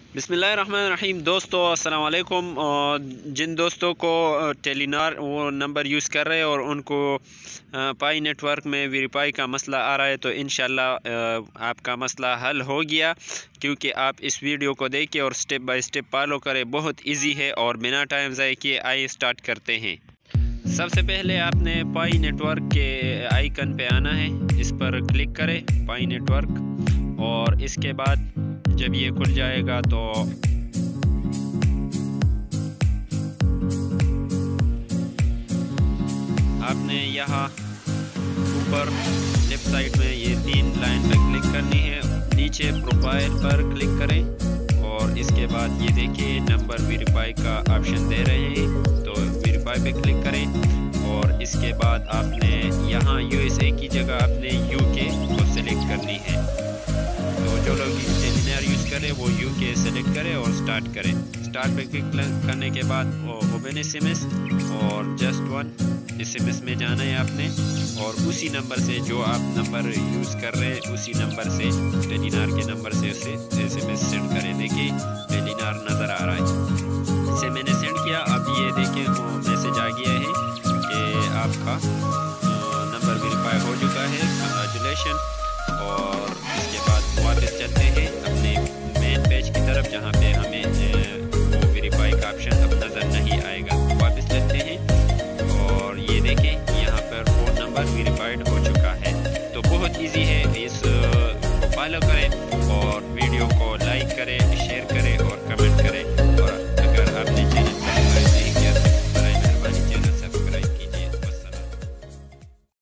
बिस्मिल्लाहिर्रहमानिर्रहीम। दोस्तों अस्सलाम वालेकुम। जिन दोस्तों को टेलीनॉर वो नंबर यूज़ कर रहे हैं और उनको पाई नेटवर्क में वेरीफाई का मसला आ रहा है, तो इंशाल्लाह आपका मसला हल हो गया, क्योंकि आप इस वीडियो को देखिए और स्टेप बाय स्टेप फॉलो करें। बहुत इजी है और बिना टाइम ज़ाय किए आइए स्टार्ट करते हैं। सबसे पहले आपने पाई नेटवर्क के आइकन पे आना है, इस पर क्लिक करें पाई नेटवर्क, और इसके बाद जब ये खुल जाएगा तो आपने यहाँ ऊपर लेफ्ट साइड में ये 3 लाइन पर क्लिक करनी है। नीचे प्रोफाइल पर क्लिक करें और इसके बाद ये देखिए नंबर वेरीफाई का ऑप्शन दे रहे हैं, तो वेरीफाई पे क्लिक करें। और इसके बाद आपने यहाँ यूएसए की जगह आपने यूके को सिलेक्ट करनी है। तो जो लोग टेलीनॉर यूज़ करें वो यूके सेलेक्ट करें और स्टार्ट करें। स्टार्ट पे क्लिक करने के बाद ओपन एसएमएस और जस्ट वन एसएमएस में जाना है आपने, और उसी नंबर से जो आप नंबर यूज़ कर रहे हैं उसी नंबर से टेलीनॉर के नंबर से उसे एसएमएस सेंड करें। देखिए टेलीनॉर नज़र आ रहा है, इसे मैंने सेंड किया। अब ये देखिए मैसेज आ गया है कि आपका नंबर वेरीफाई हो चुका है, कंग्रेचुलेशन। और इसके बाद वापस चलते हैं अपने मेन पेज की तरफ, जहाँ पे हमें वो वेरीफाई का ऑप्शन अब नज़र नहीं आएगा। वापस चलते हैं और ये देखें यहाँ पर फ़ोन नंबर वेरीफाइड हो चुका है। तो बहुत इजी है, इस फॉलो करें।